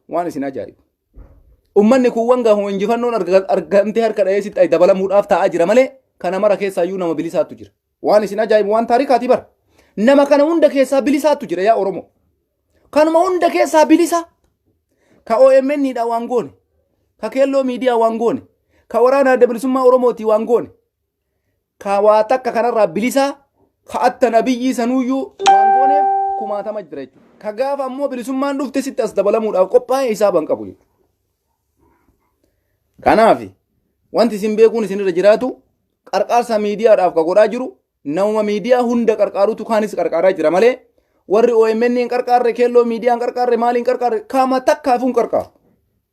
waan isin ajaa'ibu. Ummanni kun wanga injifannoon argamtee harka dha'ee sitti ay dabalamuudhaaf taa'aa jira malee kana mara keessaa iyyuu nama bilisaatu jira. Waan isin ajaa'ibu waan taarikaati bara. Nama kana hunda keessaa bilisaatu jira yaa Oromoo. Kanuma hunda keessaa bilisa. Ka OMN dha waan goone. Ka Keelloo miidiyaa waan goone. Ka waraana adda bilisummaa Oromooti waan goone. Ka waa takka kanarraa bilisa. Ka atta nabiyyi sanuyyuu waan gooneef kumaatama jira jechuudha. Ka gaafa ammoo bilisummaan dhufte sitti as dabalamuudhaaf qophaa'ee hisaaban qabu jechuudha. Kanaaf wanti isin beekuun isinirra jiraatu qarqaarsa miidiyaadhaaf ka godhaa jiru nama miidiyaa hunda qarqaarutu kaanis qarqaaraa jira malee warri OMN hin qarqaarre Keelloo miidiyaan qarqaarre maaliin qarqaarre kaama takkaafuun qarqaaru.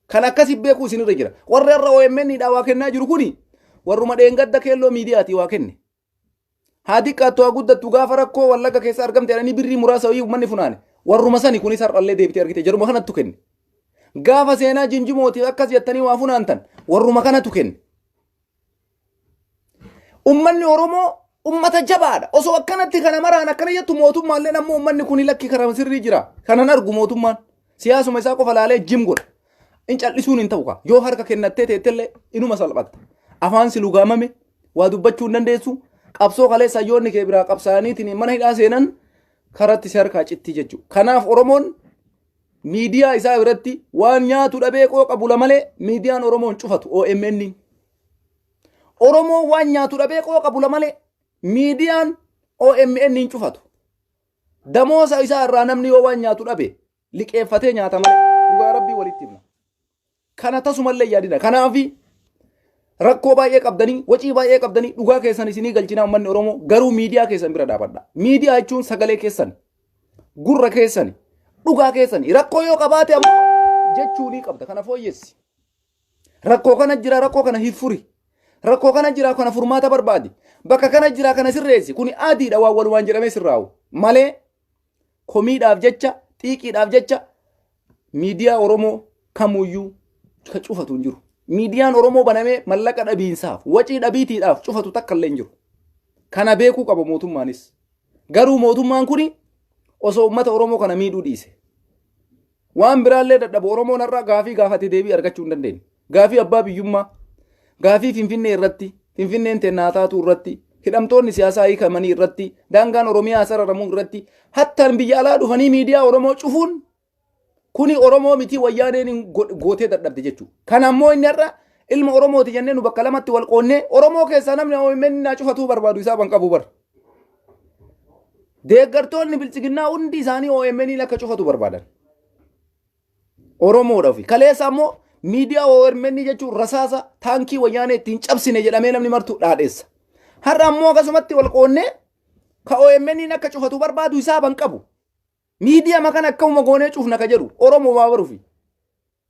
Kan akkasi beekuu isinirra jira. Warri irra OMN dha waa kennaa jiru kuni warruma dheengadda Keelloo miidiyaati waa kenne. Haati qaatoo guddattu gaafa rakkoo wallaga keessa argamte jedhanii birrii muraasa wayii uummanni funaane. Warruma sani kunis har'allee deebitee argite jaruma kanattu kenne. Gaafa seenaa jinjimootiif akkas jettanii waa funaantan warruma kanatu kenne. Uummanni Oromoo ummata jabaadha. Osoo akkanatti kana maraan akkana jettu mootummaallee nammoo uummanni kun lakki karaa sirrii jira. Kanan argu mootummaan siyaasuma isaa qofa laalee jim godha. In callisuun hin ta'u ka. Yoo harka kennattee teettellee inuma salphatta. Afaan si lugaamame waa dubbachuu hin dandeessu. Qabsoo kaleessa yoonni kee biraa qabsaaniitiin mana hidhaa seenan karatti si harkaa citti jechuudha. Kanaaf Oromoon miidiyaa isaa biratti waan nyaatu dhabee qooqa bula malee miidiyaan Oromoon cufatu OMN. Oromoon waan nyaatu dhabee qooqa bula malee miidiyaan OMN hin cufatu. Damoosa isaa irraa namni yoo waan nyaatu dhabe liqeeffatee nyaata malee dhugaa rabbii walitti himna. Kana tasumallee yaadina. Kanaafi rakkoo baay'ee qabdanii wacii baay'ee qabdanii dhugaa keessan isinii galchinaa uummanni Oromoo garuu miidiyaa keessan bira dhaabadha. Miidiyaa jechuun sagalee keessan gurra keessan dhugaa keessan rakkoo yoo qabaate ammoo jechuu ni qabda. Kana fooyyessi. Rakkoo kana jira rakkoo kana hiffuri. Rakkoo kana jira kana furmaata barbaadi. Bakka kana jira kana sirreessi. Kuni aadiidha waan walumaan jedhamee sirraa'u malee komiidhaaf jecha xiiqiidhaaf jecha miidiyaa Oromoo kamuyyuu ka cufatu hin jiru. Miidiyaan Oromoo banamee mallaqa dhabiinsaaf wacii dhabiitiidhaaf cufatu takka illee hin jiru. Kana beekuu qaba mootummaanis. Garuu mootummaan kuni osoo uummata Oromoo kana miidhuu dhiise. Waan biraallee dadhabu Oromoon irraa gaafii gaafate deebii argachuu hin dandeenye. Gaafii abbaa biyyummaa, gaafii Finfinnee irratti, Finfinneen teennaataatu irratti, hidhamtoonni siyaasaa hiikamanii irratti, daangaan Oromiyaa sararamuu irratti, hattaan biyya alaa dhufanii miidiyaa Oromoo cufuun kuni Oromoo miti wayyaaneen gootee dadhabde jechuudha. Kana ammoo inni irra ilma Oromooti jennee nu bakka lamatti wal qoonnee Oromoo keessaa namni OMN naa cufatuu barbaadu isaa ban qabu bara. Deeggartoonni bilchiginnaa hundi isaanii OMN akka cufatu barbaadan. Oromoodhaaf kaleessa ammoo miidiyaa OMN jechuun rasaasa taankii wayyaanee ittiin cabsine jedhamee namni martuu dhaadheessa. Har'a ammoo akkasumatti wal qoonnee ka OMN akka cufatu barbaadu isaa ban qabu. Miidiyaa makan akkuma goonee cufna ka jedhu Oromoo waa baruufi.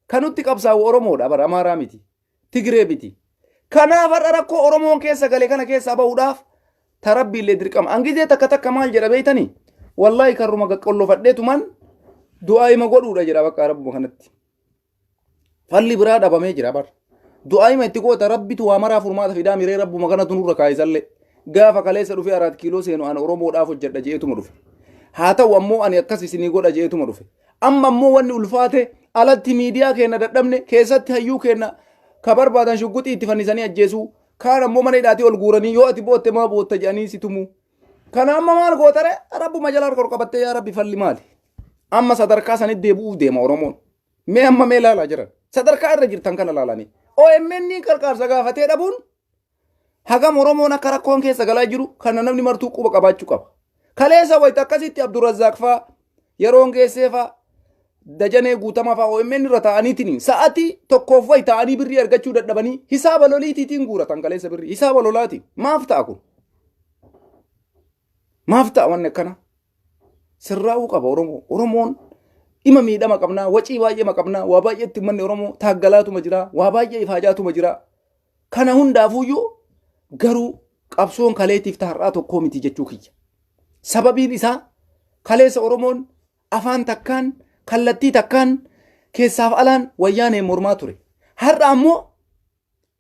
Kanutti qabsaa'u Oromoodha bara Amaaraa miti. Tigree miti. Kanaaf har'a rakkoo Oromoon keessa galee kana keessaa bahuudhaaf tarabbiillee dirqama. Angizee takka takka maal jedha beeytanii? Wallaahi karruma qaqqollofadheetumaan du'aa hima godhuudha jedha bakka rabbuma kanatti. Falli biraa dhabamee jira bara. Du'aa hima itti goota rabbitu waa maraa furmaata fidaa miree rabbuma kanatu nurra kaayisallee. Gaafa kaleessa dhufee 4 kiiloo seenu ana Oromoodhaaf hojjedha jeetuma dhufe. Haa ta'u ammoo ani akkas isinii godha jeetuma dhufe. Amma ammoo wanni ulfaate alatti miidiyaa keenya dadhabne keessatti hayyuu keenya ka barbaadan shugguxii itti fannisanii ajjeesuu kaan ammoo mana hidhaatii ol guuranii yoo ati bootte maa bootta jedhanii si tumu. Kana amma maal gootare rabbuma jalaa harka qabattee yaa rabbi falli maali? Amma sadarkaa sanitti deebi'uuf deema Oromoon. Mee amma mee ilaalaa jiran sadarkaa irra jirtan kana ilaalanii. OMN qarqaarsa gaafatee dhabuun hagam Oromoon akka rakkoon keessa galaa jiru kana namni martuu quba qabaachuu qaba. Kaleessa wayita akkasitti Abdurrazzaaq faa yeroon geessee faa dajanee guutama faa OMN irra ta'aniitiin sa'aatii tokkoof wayi ta'anii birrii argachuu dadhabanii hisaaba loliitiitiin guuratan kaleessa birrii hisaaba lolaati maaf ta'a kun maaf ta'a wanni akkana sirraa'uu qaba Oromoon ima miidhama qabnaa wacii baay'ee qabnaa waa baay'eetti manni Oromoo taaggalaatuma jira waa baay'ee ifaajaatuma jira kana hundaafuyyuu garuu qabsoon kaleetiif tahar'aa tokkoo miti jechuu kiyya. Sababiin isaa kaleessa Oromoon afaan takkaan kallattii takkaan keessaaf alaan wayyaaneen mormaa ture. Har'a ammoo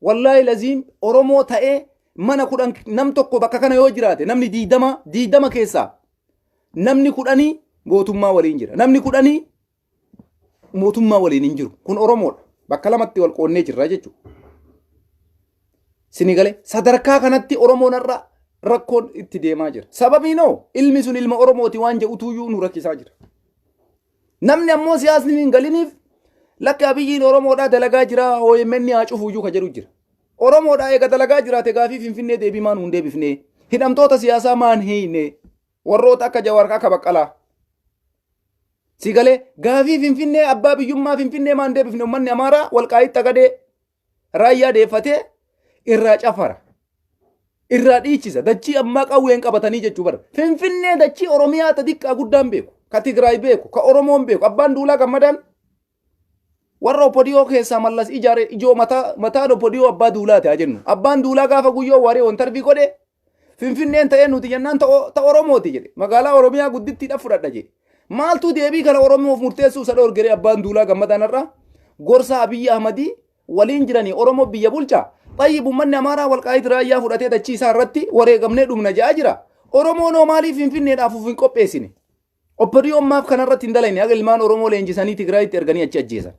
wallaahi laziim Oromoo ta'ee mana 10 nam tokko bakka kana yoo jiraate namni 20 keessaa namni 10 mootummaa waliin jira. Namni 10 mootummaa waliin hin jiru. Kun Oromoodha. Bakka lamatti wal qoonnee jirra jechuudha. Sinigalee sadarkaa kanatti Oromoon irra rakkoon itti deemaa jira. Sababiinoo ilmi sun ilma Oromooti waan jedhutuyyuu nu rakkisaa jira. Namni ammoo siyaasni hin galiniif lakki Abiyyiin Oromoodhaa dalagaa jira OMN haa cufuyyuu ka jedhu jira. Oromoodhaa eega dalagaa jiraate gaafii Finfinnee deebii maan hun deebifnee hidhamtoota siyaasaa maan hiine warroota akka Jawaar akka Baqqalaa. Sigalee gaafii Finfinnee abbaa biyyummaa Finfinnee maan deebifne uummanni Amaaraa Walqaayitti Xaqadee raayyaa deeffatee irraa cafara. Irraa dhiichisa dachii ammaa qawween qabatanii jechuu bara. Finfinnee dachii Oromiyaa xiqqaa guddaan beeku, ka Tigraay beeku, ka Oromoon beeku, abbaan duulaa gammadaan warra ODDU keessaa mallas ijaare ijoo mataa ODDU abbaa duulaati haa jennu. Abbaan duulaa gaafa guyyoo waaree wantarbii godhe Finfinneen ta'ee nuti jennaan ta Oromooti jedhe. Magaalaa Oromiyaa guddittiidhaaf fudhadha jedhe. Maaltu deebii kana Oromoof murteessuu isa dhorgere abbaan duulaa gammadaan irraa gorsa Abiyyi Ahmadii waliin jiranii Oromoo biyya bulchaa. Xayyib uummanni Amaaraa Walqaayitti raayyaa fudhatee dachii isaa irratti wareegamnee dhumna jedhaa jira. Oromoon maaliif Finfinneedhaaf uf hin qopheessine? ODDU ammaaf kanarratti hin dalayne haga ilmaan Oromoo leenjisanii Tigraayitti erganii achi ajjeesan.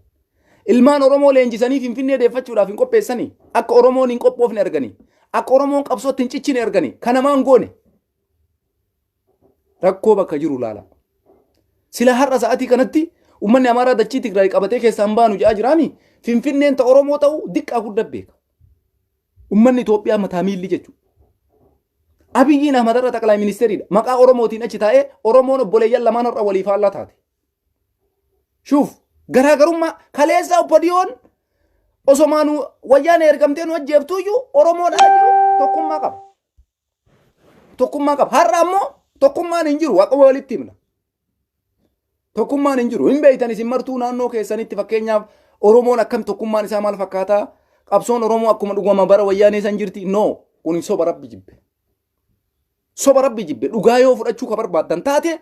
Ilmaan Oromoo leenjisanii Finfinnee deeffachuudhaaf hin qopheessanii akka Oromoon hin qophoofne erganii akka Oromoon qabsootti hin cichine erganii kana maan goone rakkoo bakka jiru laala. Sila har'a sa'aatii kanatti uummanni Amaaraa dachii Tigraay qabatee keessaan baanu jedhaa jiraanii Finfinneen ta Oromoo ta'u diqqaa guddaa beeka. Uummanni Itoophiyaa mataa miilli jechuudha. Abiyyiin Ahmad irra Xaqalaa Ministeeriidha. Maqaa Oromootiin achi taa'ee Oromoon obboleeyyan lamaan irra waliif faallaa taate. Shuuf garaagarummaa kaleessa ODDU'n osomaanuu wayyaanee ergamtee nu ajjeeftuyyuu Oromoodhaa jiru tokkummaa qaba. Tokkummaa qaba. Har'a ammoo tokkummaan hin jiru waaqa walitti himna. Tokkummaan hin jiru. Hin beeytan isin martuu naannoo keessanitti fakkeenyaaf Oromoon akkam tokkummaan isaa maal fakkaataa? Qabsoon Oromoo akkuma dhugama bara wayyaanee san jirti? No, kun soba rabbi jibbe. Soba rabbi jibbe. Dhugaa yoo fudhachuu ka barbaaddan taate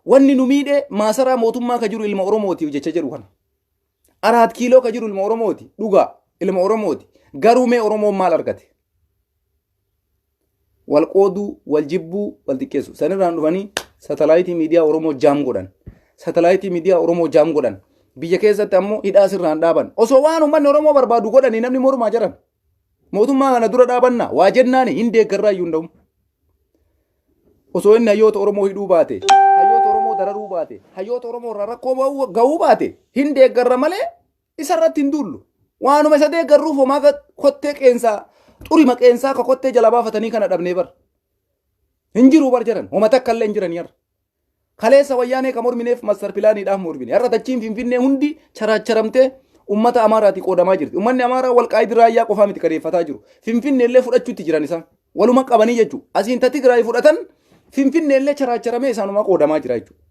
wanni nu miidhe maasaraa mootummaa ka jiru ilma Oromootiif jecha jedhu kana. 4 kiiloo ka jiru ilma Oromooti. Dhugaa ilma Oromooti. Garuu mee Oromoon maal argate? Wal qooduu, wal jibbuu, wal xiqqeessu. Sanirraan dhufanii satalaayitii miidiyaa Oromoo jaam godhan. Satalaayitii miidiyaa Oromoo jaam godhan. Biyya keessatti ammoo hidhaa sirraan dhaaban. Osoo waan uummanni Oromoo barbaadu godhanii namni mormaa jiran. Mootummaa kana dura dhaabanna waa jennaani hin deeggarraa iyyuu hunda'u. Osoo inni hayyoota Oromoo hidhuu baate, hayyoota Oromoo dararuu baate, hayyoota Oromoo irraa rakkoo gahuu baate hin deeggarra malee isarratti hin duullu. Waanuma isa deeggarruuf homaa kottee qeensaa xurima qeensaa ka kottee jala baafatanii kana dhabnee bar. Hin jiruu bar jedhan homa takka illee hin jiranii har'a. Kaleessa wayyaanee ka mormineef mastar pilaaniidhaaf mormine. Har'a dachiin Finfinnee hundi charaacharamtee ummata Amaaraati qoodamaa jirti. Uummanni Amaaraa Walqaayitti raayyaa qofaa miti kadeeffataa jiru. Finfinnee illee fudhachuutti jiran isaan. Waluma qabanii jechuudha. Asiin ta Tigraay fudhatan Finfinnee illee charaacharamee isaanuma qoodamaa jira jechuudha.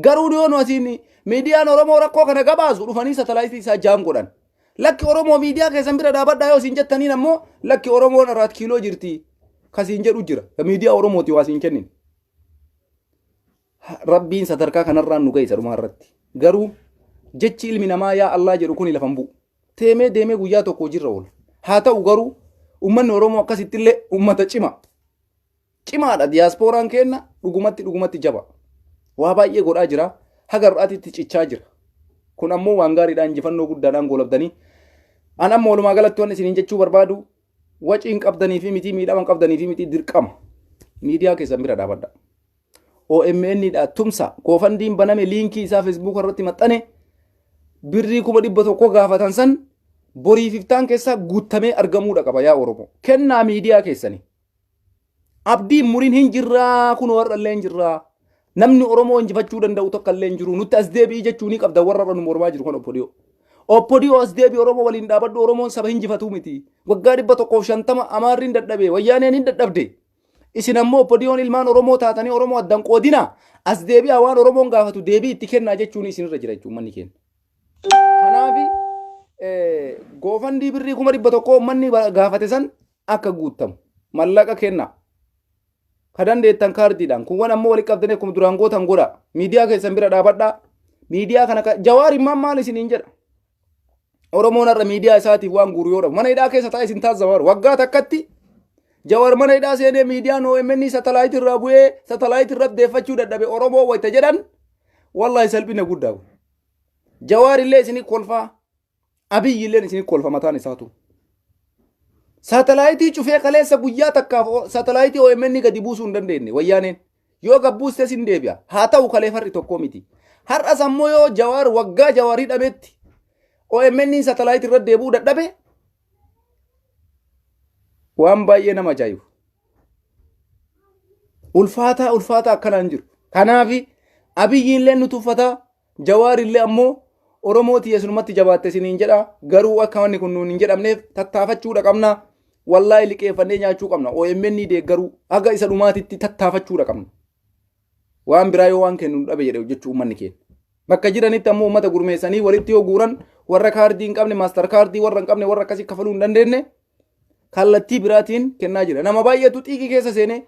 Garuu dhiyoonu asiin miidiyaan Oromoo rakkoo kana gabaasu dhufanii satalaayitii isaa jaam godhan. Lakki Oromoo miidiyaa keessan bira dhaabadhaa yoo isin jettaniin ammoo lakki Oromoon 4 kiiloo jirti kasiin jedhu jira. Miidiyaa Oromooti waa isin kennin. Rabbiin sadarkaa kanarraan nu geessa dhumaa irratti. Garuu jechi ilmi namaa yaa Allah jedhu kun lafan bu'u. Teemee deemee guyyaa tokko jirra oolu. Haa ta'u garuu uummanni Oromoo akkasitti illee uummata cima. Cimaadha diyaaspooraan kenna dhugumatti jaba. Waa baay'ee godhaa jira. Haga har'aatitti cichaa jira. Kun ammoo waan gaariidhaan injifannoo guddaadhaan goolabdanii. An amma walumaa galatti waan isiniin jechuu barbaadu waciin qabdanii fi miti miidhaman qabdanii fi miti dirqama. Miidiyaa keessan bira dhaabadha. OMN dha tumsa goofandiin baname liinkii isaa Facebook irratti maxxane birrii 100 gaafatan san borii 50 keessaa guutamee argamuudha qaba yaa Oromoo. Kennaa miidiyaa keessanii. Abdiin muriin hin jirraa kun warra illee hin jirraa. Namni Oromoo injifachuu danda'u tokko illee hin jiru. Nutti as deebi'i jechuu ni qabda warra nu mormaa jiru kan ODDU. ODDU as deebi'i Oromoo waliin dhaabadhu Oromoon saba injifatu miti. Waggaa 150 Amaarriin dadhabee wayyaaneen hin dadhabde. Isin ammoo ODDU'n ilmaan Oromoo taatanii Oromoo addan qoodina. As deebi'a waan Oromoon gaafatu deebii itti kennaa jechuun isinirra jira jechuun manni kenna. Kanaafi goofandii birrii 100 manni gaafate san akka guutamu mallaqa kenna. Kadan deettan kaardiidhaan kun waan ammoo wali qabdanii akkuma duraan gootan godha. Miidiyaa keessan bira dhaabadhaa. Miidiyaa kana Jawaar immaan maal isiniin jedha. Oromoon har'a miidiyaa isaatiif waan guuru yoo dhabu. Mana hidhaa keessa taa'e isin taasisamaa waggaa takkatti Jawaar mana hidhaa seenee miidiyaan OMN satalaayitii irraa bu'ee satalaayitii irratti deeffachuu dadhabe Oromoo wayita jedhan wallahi salphina guddaa. Jawaar illee isinii kolfaa. Abiyyi illee isinii kolfa mataan isaatu. Saatalaayitii cufee kaleessa guyyaa takkaaf saatalaayitii OMN gadi buusuu hin dandeenye wayyaaneen. Yoo gabbuuste sin deebi'a. Haa ta'u kalee farri tokko miti. Har'as ammoo yoo Jawaar waggaa Jawaarii dhabeetti OMN saatalaayitii irra deebi'uu dadhabe waan baay'ee nama ajaa'ibu. Ulfaataa akkanaan jiru. Kanaafi Abiyyi illee nu tuffataa Jawaar illee ammoo Oromooti yesunumatti jabaatte isiniin jedha. Garuu akka wanni kun nuun hin jedhamneef tattaafachuudha qabna. Wallaahi liqeeffannee nyaachuu qabna. OMN deeggaruu haga isa dhumaatitti tattaafachuudha qabna. Waan biraa yoo waan kennu dhabe jedhe jechuu uummanni keenya. Bakka jiranitti ammoo uummata gurmeessanii walitti yoo guuran warra kaardii hin qabne maastar kaardii warra hin qabne warra akkasii kafaluu hin dandeenye kallattii biraatiin kennaa jira. Nama baay'eetu xiiqii keessa seenee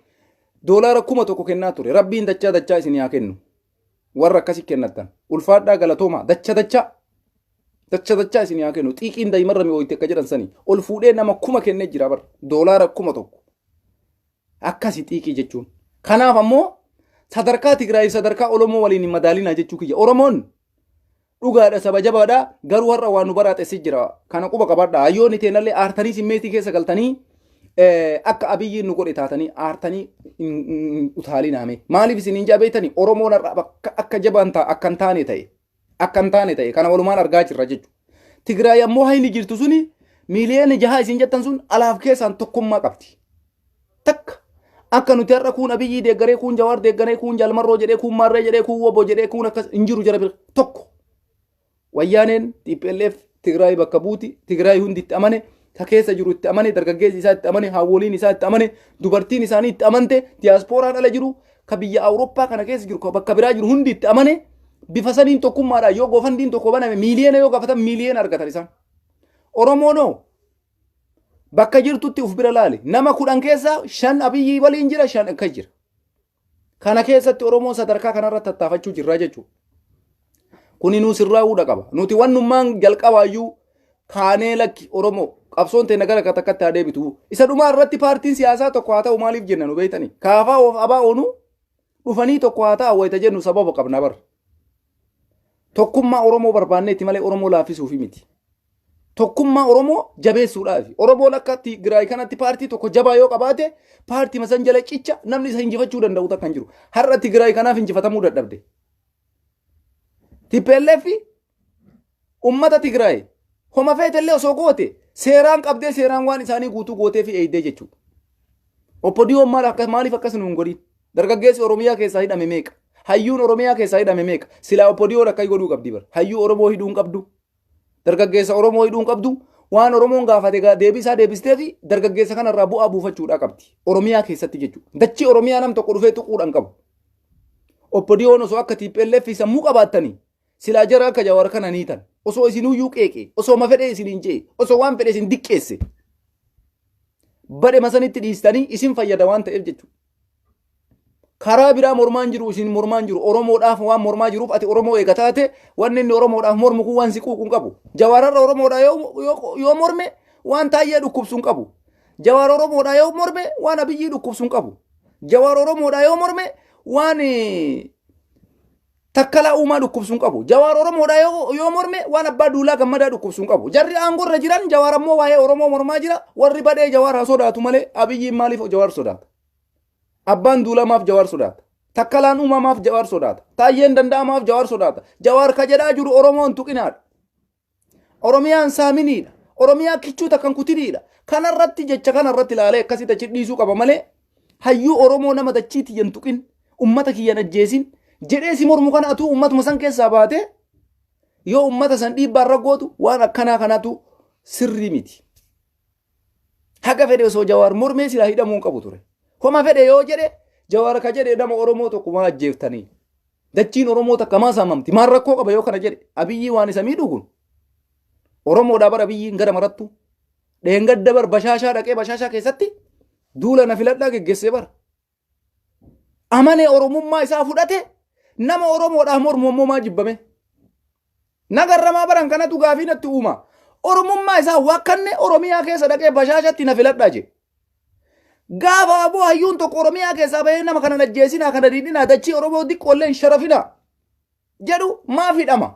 doolaara 1,000 kennaa ture. Rabbiin dachaa isin haa kennu. Warra akkasii kennatan ulfaadhaa galatooma dachaa isin haa kennu. Xiiqiin daa'imarra mi'ooyte akka jedhan sanii ol fuudhee nama 1,000 kennee jira bar doolaara 1,000 akkasii xiiqii jechuun. Kanaaf ammoo sadarkaa Tigraay sadarkaa Oromoo waliin hin madaalinaa jechuu kiyya. Oromoon dhugaadha saba jabaadha garuu har'a waan nu baraatessi jira. Kana quba qabaadha. Hayyoonni teenallee aartanii simmeetii keessa galtanii akka Abiyyiin nu godhe taatanii aartanii utaalinaame. Maaliif isin hin jabeetanii Oromoon akka jabaan akka hin taane ta'e kana walumaan argaa jirra jechuudha. Tigraay ammoo hayni jirtu suni miiliyoona 6 isin jettan sun alaaf keessaan tokkummaa qabdi. Takka akka nuti har'a kun Abiyyi deeggaree kun Jawaar deeggaree kun Jalmarroo jedhee kun Marree jedhee kun Wobo jedhee kun akkas hin jiru jara bira tokko. Wayyaaneen TPLF Tigraay bakka buuti Tigraay hundi itti amane ka keessa jiru itti amane dargaggeessi isaa itti amane hawwoliin isaa itti amane dubartiin isaanii itti amante diyaaspooraan ala jiru ka biyya Awurooppaa kana keessa jiru bakka biraa jiru hundi itti amane bifa saniin tokkummaadhaan yoo goofandiin tokko baname miiliyoona yoo gaafatan miiliyoona argatan isaan. Oromoonoo bakka jirtutti uf bira laale nama 10 keessa 5 Abiyyi waliin jira 5 akka jira. Kana keessatti Oromoon sadarkaa kanarratti tattaafachuu jirra jechuudha. Kuni nu sirraa'uudha qaba. Nuti wannummaan jalqabaayyuu kaanee lakki Oromoo qabsoon ta'e nagara katakatti adeebitu. Isa dhumaa irratti paartiin siyaasaa tokko haa ta'u maaliif jenna nu beeytanii? Kaafaa of abaa oonu dhufanii tokko haa ta'u wayita jennu sababa qabna bar. Tokkummaa Oromoo barbaanneetti malee Oromoo laaffisuufi miti. Tokkummaa Oromoo jabeessuudhaafi. Oromoon akka Tigraay kanatti paartii tokko jabaa yoo qabaate paartii masan jala cicha namni isa injifachuu danda'u takka hin jiru. Har'a Tigraay kanaaf injifatamuu dadhabde. TPLF ummata Tigraay homa feetellee osoo goote seeraan qabdee seeraan waan isaanii guutuu gootee fi eeydee jechuudha. ODDU maaliif akkas nuun godhin? Dargaggeessi Oromiyaa keessaa hidhame meeqa? Hayyuun Oromiyaa keessaa hidhame meeqa? Silaa ODDU akka godhuu qabdi bar. Hayyuu Oromoo hidhuu hin qabdu. Dargaggeessa Oromoo hidhuu hin qabdu. Waan Oromoon gaafate deebisaa deebistee fi dargaggeessa kanarraa bu'aa buufachuudhaa qabdi. Oromiyaa keessatti jechuudha. Dachii Oromiyaa nam tokko dhufee tuquudhaan qabu. ODDU'n osoo akka TPLF sammuu qabaattanii silaa jara akka Jawaar kana niitan. Osoo isinuyyuu qeeqe, osoo mafedhee isiniin jee, osoo waan fedhe isin diqqeesse. Badhe masanitti dhiistanii isin fayyada waan ta'eef jechuudha. Karaa biraa mormaan jiru isin mormaan jiru Oromoodhaaf waan mormaa jiruuf ati Oromoo eega taate wanni inni Oromoodhaaf mormu kun waan siquuqu hin qabu. Jawaararra Oromoodhaa yoo morme waan taayyee dhukkubsu hin qabu. Jawaar Oromoodhaa yoo morme waan Abiyyii dhukkubsu hin qabu. Jawaar Oromoodhaa yoo morme waan takkalaa uumaa dhukkubsu hin qabu. Jawaar Oromoodhaa yoo morme waan abbaa duulaa gammadaa dhukkubsu hin qabu. Jarri aangorra jiran Jawaar ammoo waa'ee Oromoo mormaa jira. Warri badhee Jawaar haa sodaatu malee Abiyyiin maaliif Jawaar sodaata? Abbaan duulamaaf Jawaar sodaata. Takkalaan uumamaaf Jawaar sodaata. Taayyeen danda'amaaf Jawaar sodaata. Jawaar ka jedhaa jiru Oromoon tuqinaadha. Oromiyaan saaminiidha. Oromiyaa kichuu takkan kutiniidha. Kanarratti jecha kanarratti ilaalee akkasii achi dhiisuu qaba malee hayyuu Oromoo nama dachii tiyyan tuqin ummata kiyyan ajjeesin jedhee si mormu kana atuu ummatuma san keessaa baate yoo ummata san dhiibbaan raggootu waan akkanaa kanatu sirrii miti. Haga fedhe osoo Jawaar mormee silaa hidhamuu hin qabu ture. Homa fedhe yoo jedhe Jawaar ka jedhe nama Oromoo tokko maa ajjeeftanii. Dachiin Oromoo takka maa saamamti. Maal rakkoo qaba yoo kana jedhe Abiyyii waan isa miidhu kun. Oromoodhaa bara Abiyyiin gara marattu. Dheengadda bar bashaashaa dhaqee bashaashaa keessatti duula na filadhaa geggeessee bara. Amane Oromummaa isaa fudhate nama Oromoodhaaf mormu ammoo maa jibbame. Nagarramaa baran kanatu gaafii natti uuma. Oromummaa isaa wakkanne Oromiyaa keessa dhaqee bashaashatti na filadhaa jedhe. Gaafa aboo hayyuun tokko Oromiyaa keessaa bahee nama kana ajjeesinaa kana diidinaa dachii Oromoo diqqoollee hin sharafina jedhu maaf hidhama.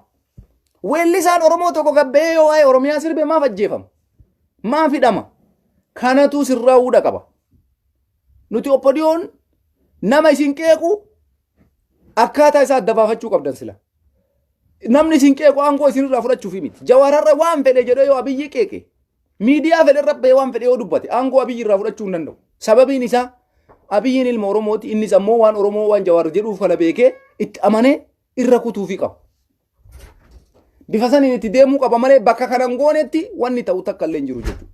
weellisaan Oromoo tokko gabbee yoo waa'ee Oromiyaa sirbe maaf ajjeefama? Maaf hidhama? Kanatu sirraa hudha qaba. Nuti ODDU'n nama isin qeequ akkaataa isaa adda baafachuu qabdan sila. Namni isin qeequ aangoo isinirraa fudhachuuf miti. Jawaararra waan fedhe jedhee yoo Abiyyi qeeqe miidiyaa fedherra bahee waan fedhe yoo dubbate aangoo Abiyyi irraa fudhachuu hin danda'u. Sababiin isaa Abiyyiin ilma Oromooti, innis ammoo waan Oromoo waan Jawaar jedhuuf kana beekee itti amanee irra kutuufi qaba. Bifa saniin itti deemuu qaba malee bakka kanan goonetti wanni ta'u takka illee hin jiru jechuudha.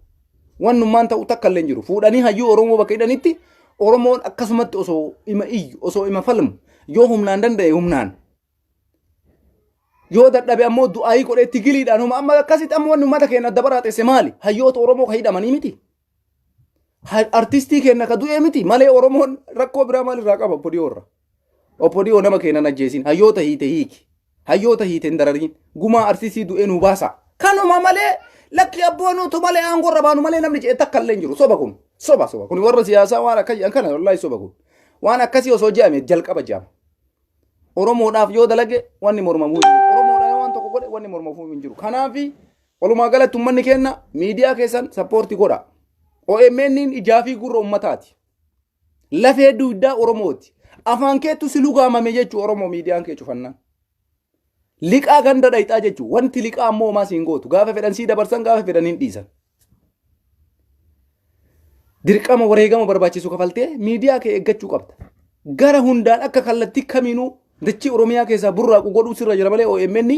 Wannummaan ta'u takka illee hin jiru. Fuudhanii hayyuu Oromoo bakka hidhanitti Oromoon akkasumatti osoo ima iyyu osoo ima falmu yoo humnaan danda'e humnaan. Yoo dadhabe ammoo du'aayii godheetti giliidhaan homa amma akkasitti ammoo wanni uummata keenya adda baraateesse maali? Hayyoota Oromoo ka hidhamanii miti. Artistii keenya ka du'ee miti malee Oromoon rakkoo biraa maalirraa qaba ODDU irra. ODDU nama keenya ajjeesin hayyoota hiite hiiki. Hayyoota hiite hin darariin gumaa artistii du'ee nu baasa. Kanuma malee lakki abboonuutu malee aangoo irra baanu malee namni jedhe takka illee hin jiru. Soba kun soba kun warra siyaasaa waan akkasii kana wallahi soba kun waan akkasii osoo jedhame jalqaba jedhama. Oromoodhaaf yoo dalage wanni mormamuu hin jiru. Oromoodhaaf waan tokko godhe wanni mormamuu hin jiru. Kanaaf walumaa galatti uummanni keenya miidiyaa keessan sappoortii godha. OMN ijaa fi gurra uummataati. Lafee dugdaa Oromooti. Afaan keettu si lugaamame jechuu Oromoo miidiyaan kee cufannaan. Liqaa ganda dhayxaa jechuu wanti liqaa ammoo homaa siin gootu gaafa fedhan sii dabarsan gaafa fedhan hin dhiisan. Dirqama wareegama barbaachisu kafaltee miidiyaa kee eeggachuu qabda. Gara hundaan akka kallattii kamiinuu dachii Oromiyaa keessaa burraaqu godhuu sirra jira malee OMN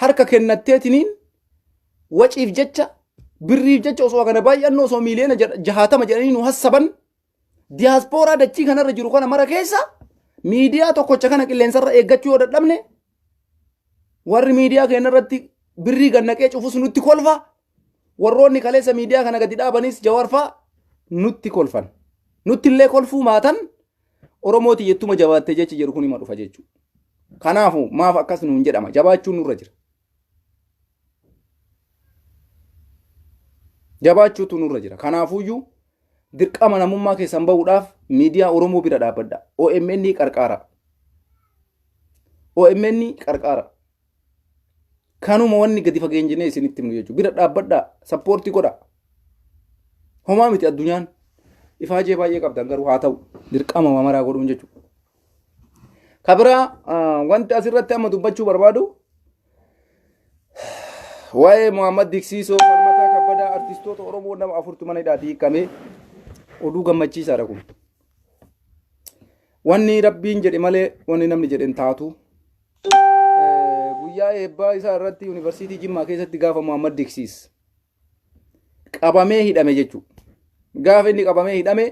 harka kennatteetiniin waciif jecha birriif jecha osoo kana baay'annoo osoo miiliyoona 60 jedhanii nu hassaban diyaaspooraa dachii kanarra jiru kana mara keessa miidiyaa tokkocha kana qilleensarra eeggachuu yoo dadhabne warri miidiyaa keenya irratti birrii gannaqee cufus nutti kolfa warroonni kaleessa miidiyaa kana gadi dhaabanis Jawaarfaa nutti kolfan nutti illee kolfuu maatan Oromooti jettuma jabaattee jechi jedhu kun hima dhufa jechuudha. Kanaafu maaf akkas nuun jedhama jabaachuun nurra jira. Jabaachuutu nurra jira. Kanaafuyyuu dirqama namummaa keessan bahuudhaaf miidiyaa Oromoo bira dhaabbadha. OMN qarqaara. OMN qarqaara. Kanuma wanni gadi fageenyinee isinitti himu jechuudha. Bira dhaabbadha. Sappoortii godha. Homaa miti addunyaan ifaajee baay'ee qabdan garuu haa ta'u dirqama mamaraa godhuun jechuudha. Kabiraa wanti asirratti amma dubbachuu barbaadu waa'ee Muhammad Diksiisoo falmataa kabbadaa artistoota Oromoo nama 40 mana hidhaatii hiikamee oduu gammachiisaadha kun. Wanni rabbiin jedhe malee wanni namni jedhe hin taatu. Guyyaa eebbaa isaa irratti yuunivarsiitii Jimmaa keessatti gaafa Muhammad Diksiis qabamee hidhame jechuudha. Gaafa inni qabamee hidhame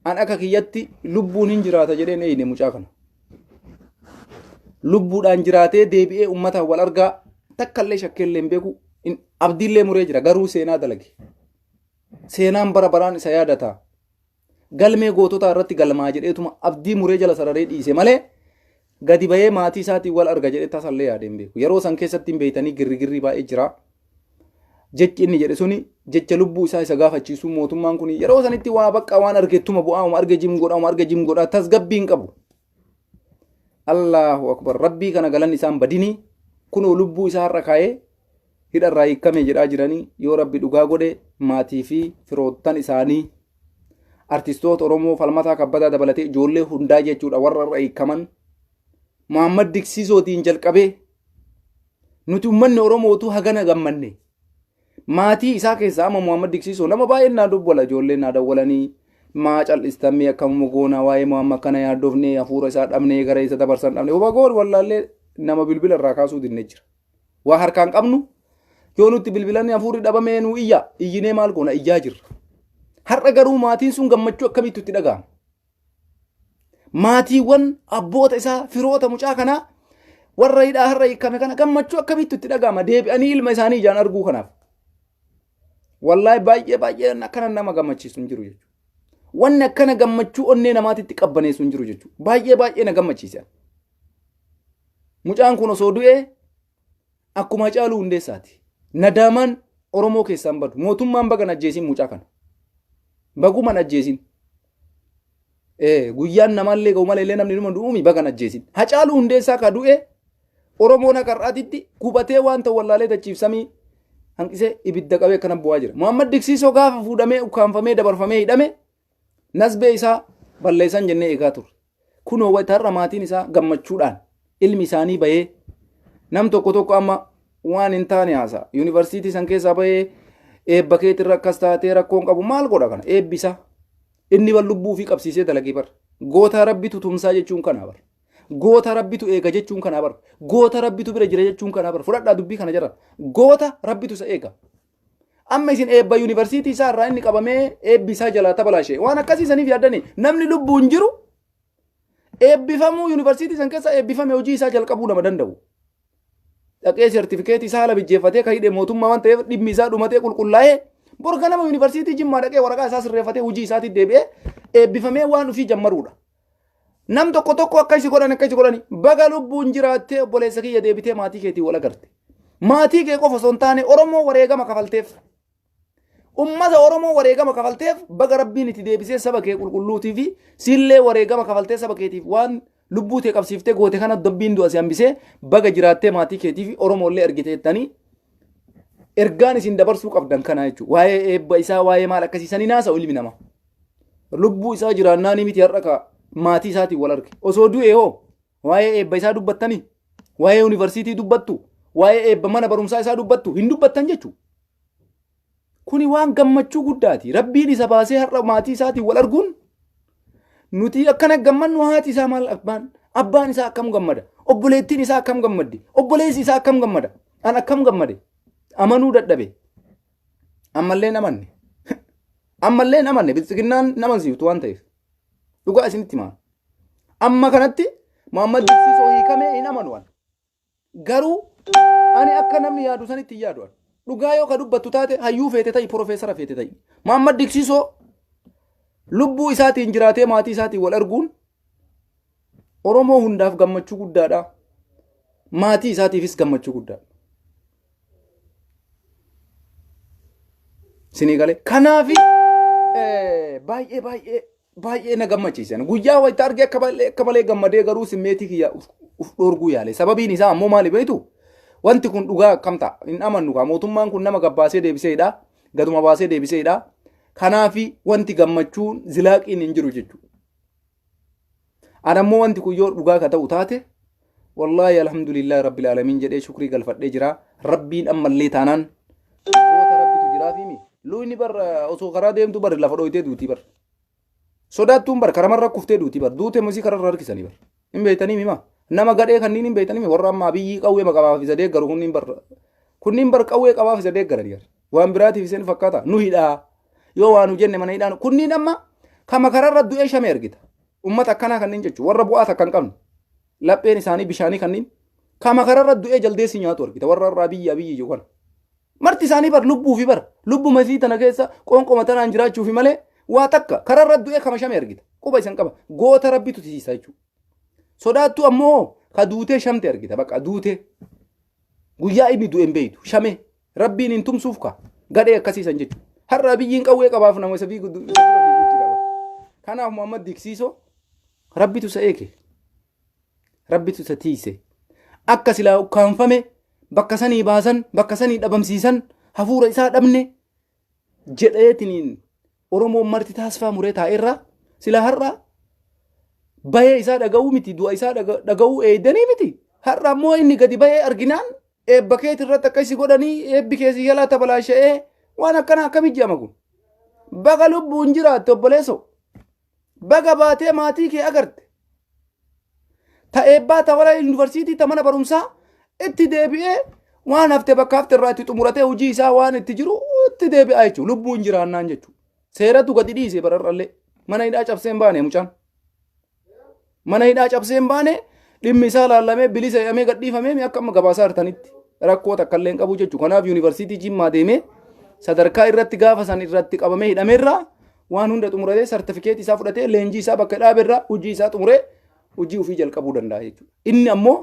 an akka kiyyatti lubbuun hin jiraata jedheen eeyine mucaa kana. Lubbuudhaan jiraatee deebi'ee uummataan wal argaa takkallee shakkeellee hin beeku abdiillee muree jira garuu seenaa dalage. Seenaan bara baraan isa yaadata. Galmee goototaa irratti galmaa jedheetuma abdii muree jala sararee dhiise malee gadi bahee maatii isaatiin wal arga jedhee tasallee yaadee hin beeku. Yeroo san keessatti hin beeytanii girrigirrii baay'ee jira. Jechi inni jedhe suni jecha lubbuu isaa isa gaafachiisuu mootummaan kun yeroo sanitti waa bakka waan argettuma bu'aama arge jim godha tasgabbii hin qabu. Allahu akbar rabbii kana galan isaan badini kunoo lubbuu isaa har'a kaa'ee hidharraa hiikkame jedhaa jiranii yoo rabbi dhugaa godhe maatii fi firoottan isaanii artistoota Oromoo falmataa kabbadaa dabalatee ijoollee hundaa jechuudha warra irra hiikkaman Muhammad Diksiisootiin jalqabee nuti uummanni Oromootu hagana gammanne. Maatii isaa keessaa amma Muhammad Diksiisoo nama baay'een naa dubbala ijoolleen naa dawwalanii maa cal'istamee akkamuma goonaa waa'ee Muhammad kana yaaddoofnee hafuura isaa dhabnee gara isa dabarsan dhabnee hoba goon wallaallee nama bilbila irraa kaasuu dinne jira. Waa harkaan qabnu yoo nutti bilbilanni hafuurri dhabamee nu iyyinee maal goona iyyaa jirra. Har'a garuu maatiin sun gammachuu akkamitti itti dhaga'ama. Maatiiwwan abboota isaa firoota mucaa kanaa warra hidhaa har'a hiikkame kana gammachuu akkamitti itti dhaga'ama deebi'anii ilma isaanii ijaan arguu kanaaf. Wallahi baay'ee akkana nama gammachiisu hin jiru jechuudha. Wanni akkana gammachuu onnee namaatitti qabbaneessu hin jiru jechuudha. Baay'ee na gammachiisa. Mucaan kun osoo du'ee akkuma Caaluu Hundeessaati. Nadaamaan Oromoo keessaan badu. Mootummaan bagan ajjeesin mucaa kana. Baguman ajjeesin. Guyyaan namallee ga'u malee namni dhuma du'uumi bagan ajjeesin. Caaluu Hundeessaa ka du'e Oromoon akka har'aatitti gubatee waan ta'u wallaalee dachiifsamii hanqisee ibidda qabee akkana bu'aa jira. Muhammad Diksiisoo gaafa fuudhamee ukkaanfamee dabarfamee hidhame nasbee isaa balleessan jennee eegaa turre. Kunoo wayitaarra maatiin isaa gammachuudhaan ilmi isaanii bahee nam tokko amma waan hin taane haasa'a. Yuunivarsiitii san keessaa bahee eebba keetirra akkas taatee rakkoon qabu maal godha kana eebbisa. Inni bal lubbuu fi qabsiisee dalagee bar. Goota rabbitu tumsaa jechuun kana bar. Goota rabbitu eega jechuun kana bar. Goota rabbitu bira jira jechuun kana bar. Fudhadhaa dubbii kana jira. Goota rabbitu isa eega. Amma isin eebba yuunivarsiitii isaa irraa inni qabamee eebbi isaa jalaa tabalaashee waan akkasiisaniif yaaddanii namni lubbuun jiru eebbifamuu yuunivarsiitii san keessa eebbifame hojii isaa jalqabuu nama danda'u. Dhaqee sertifikeetii isaa haala bijjeeffatee kan hidhe mootummaa waan ta'eef dhimmi isaa dhumatee qulqullaa'ee borga nama yuunivarsiitii Jimmaa dhaqee waraqaa isaa sirreeffatee hojii isaatti deebi'ee eebbifamee waan ofii jammaruudha. Nam tokko akkasi godhani baga lubbuun jiraattee obboleessa kiyya deebitee maatii keetii wal agarte. Maatii kee qofa osoo hin taane Oromoo wareegama kafalteef. Ummata Oromoo wareegama kafalteef baga rabbiin itti deebisee saba kee qulqulluutii fi sillee wareegama kafaltee saba keetiif waan lubbuu tee qabsiiftee goote kana dobbiin du'a si hambisee baga jiraattee maatii keetii fi Oromoollee ergiteettanii ergaan isin dabarsuu qabdan kana jechuudha. Waa'ee eebba isaa waa'ee maal akkasiisanii naasa'u ilmi namaa. Lubbuu isaa jiraannaan miti har'a ka maatii isaatiin wal arge. Osoo du'ee hoo waa'ee eebba isaa dubbattanii waa'ee yuunivarsiitii dubbattu waa'ee eebba mana barumsaa isaa dubbattu hin dubbattan jechuudha. Kuni waan gammachuu guddaati. Rabbiin isa baasee har'a maatii isaatiin wal arguun nuti akkana gammannu haati isaa maal abbaan isaa akkam gammada. Obboleettiin isaa akkam gammaddi. Obboleessi isaa akkam gammada. An akkam gammade. Amanuu dadhabe. Ammallee namanne. Ammallee namanne bilisiginnaan namansiiftu waan ta'eef. Dhugaa isinitti himaa. Amma kanatti Muhammad Diksiisoo hiikamee hin amanuwan. Garuu ani akka namni yaadu sanitti hin yaaduwan. Dhugaa yoo ka dubbattu taate hayyuu feete ta'i profeesara feete ta'i. Muhammad Diksiisoo lubbuu isaatiin jiraatee maatii isaatiin wal arguun Oromoo hundaaf gammachuu guddaadha. Maatii isaatiifis gammachuu guddaadha. Sinii galee kanaafi baay'ee na gammachiisan. Guyyaa wayita argee akka malee gammadee garuu simmeetii kiyya uf dhorguu yaale. Sababiin isaa ammoo maali beektu? Wanti kun dhugaa akkam ta'a? Hin amannu kaa mootummaan kun nama gabbaasee deebiseedha. Gaduma baasee deebiseedha. Kanaafi wanti gammachuun zilaaqiin hin jiru jechuudha. Anammoo wanti kun yoo dhugaa ka ta'u taate wallaahi alhamdulillah rabbil alamin jedhee shukrii galfadhee jira. Rabbiin ammallee taanaan goota rabbitu jiraafimi. Luuyni bar osoo karaa deemtu bar lafa dhoyitee duutii bar. Sodaattuun bar karamarra kuftee duutii bar. Duutee musii kararra harkisanii bar. Hin beeytanii mima. Nama gadhee kanniin hin beeytanii warra ammaa biyyi qawwee maqabaaf isa deeggaru kunniin bar qawwee qabaaf isa deeggarani. Waan biraatiif iseen fakkaata. Nu hidhaa. Yoo waan hojjenne mana hidhaan kunniin amma kama kararra du'ee shamee argita. Ummata akkanaa kanneen jechuun warra bu'aa takka hin qabne. Lapheen isaanii bishaanii kanneen kama kararra du'ee jaldeessi nyaatu argita. Warra irraa biyyi yookaan. Marti isaanii bar lubbuu fi bar lubbuma isii tana keessa qoonqoma tanaan jiraachuufi malee waa takka kararra du'ee kama shamee argita. Quba isan qaba. Goota rabbitu tisiisa jechuudha. Sodaattu ammoo ka duutee shamte argita. Bakka duutee guyyaa inni du'een beeytu shamee rabbiin hin tumsuuf ka gadhee akkasiisan jechuudha. Har'a biyyiin qawwee qabaaf nama isa fiigu jira. Kanaaf Muhammad Diksiisoo rabbitu isa eege. Rabbitu isa tiise. Akka silaa ukkaanfame bakka sanii baasan bakka sanii dhabamsiisan hafuura isaa dhabne jedheetiniin Oromoon marti taasifaa muree taa'eerraa silaa har'a bahee isaa dhaga'uu miti du'a isaa dhaga'uu eeydanii miti. Har'a ammoo inni gadi bahee arginaan eebba keetii irratti akkasi godhanii eebbi keessi jalaa tabalaasha'ee waan akkana akkami jedhama kun. Baga lubbuun jiraatte obboleessoo. Baga baatee maatii kee agarte. Ta eebbaa ta wala yuunivarsiitii ta mana barumsaa itti deebi'ee waan hafte bakka hafte irraa itti xumuratee hojii isaa waan itti jiru itti deebi'aa jechuudha. Lubbuun jiraannaan jechuudha. Seeratu gadi dhiise bararrallee mana hidhaa cabsee hin baane mucaan. Mana hidhaa cabsee hin baane dhimmi isaa laallamee bilisa jedhamee gadhiifamee akka amma gabaasaa hartanitti rakkoo takka illee hin qabu jechuudha. Kanaaf yuunivarsiitii Jimmaa deemee sadarkaa irratti gaafa san irratti qabamee hidhameerraa waan hunda xumuratee sartifikeetii isaa fudhatee leenjii isaa bakka dhaaberraa hojii isaa xumuree hojii ofii jalqabuu danda'a jechuudha. Inni ammoo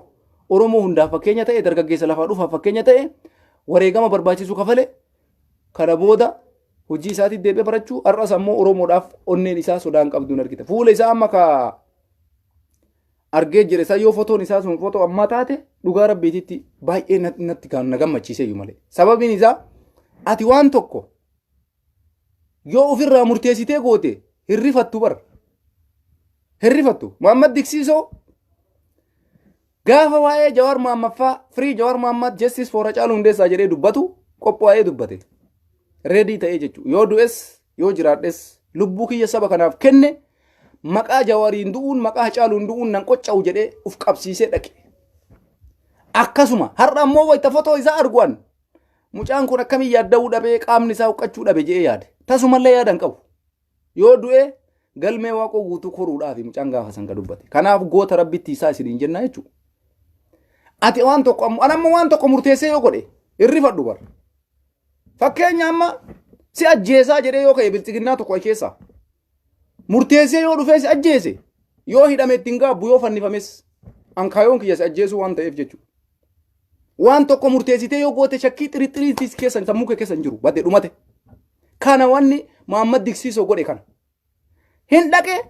Oromoo hundaaf fakkeenya ta'e dargaggeessa lafaa dhufaaf fakkeenya ta'e wareegama barbaachisu kafale kana booda hojii isaatti deebi'ee barachuu har'as ammoo Oromoodhaaf onneen isaa sodaan qabduun argita. Fuula isaa argee jire isa yoo fotoon isaa sun fotoo ammaa taate dhugaa rabbiititti baay'ee natti kan na gammachiise iyyuu malee. Sababiin isaa ati waan tokko yoo ofirraa murteessitee goote hirrifattu bara. Hirrifattu. Muhammad Diksiisoo gaafa waa'ee Jawaar Mohammaffaa Free Jawaar Mohammad Justice for Hacaaluu Hundeessaa jedhee dubbatu qophaa'ee dubbate. Reedii ta'ee jechuudha. Yoo du'es yoo jiraadhes lubbuu kiyya saba kanaaf kenne maqaa Jawaariin du'uun maqaa Hacaaluun du'uun nan qocca'u jedhee uf qabsiisee dhaqe. Akkasuma har'a ammoo wayita fotoo isaa arguan mucaan kun akkamiin yaadda'uu dhabee qaamni isaa huqqachuu dhabe jedhee yaade. Tasumallee yaadan qabu. Yoo du'e galmee waaqoo guutuu koruudhaaf mucaan gaafa san ka dubbate. Kanaaf goota rabbitti isaa isiniin jenna jechuudha. Ati waan tokko anamma waan tokko murteessee yoo godhe hirrifadhu bara. Fakkeenya amma si ajjeesaa jedhee yoo ka'e bilxiginnaa tokko keessa murteessee yoo dhufee si ajjeese yoo hidhame ittiin gaabbu yoo fannifames ankaayoon kiyya si ajjeesuu waan ta'eef jechuudha. Waan tokko murteessitee yoo goote shakkii xirixiriitis keessa sammuu kee keessa hin jiru badee dhumate. Kana wanni Muhammad Diksiisoo godhe kana. Hin dhaqe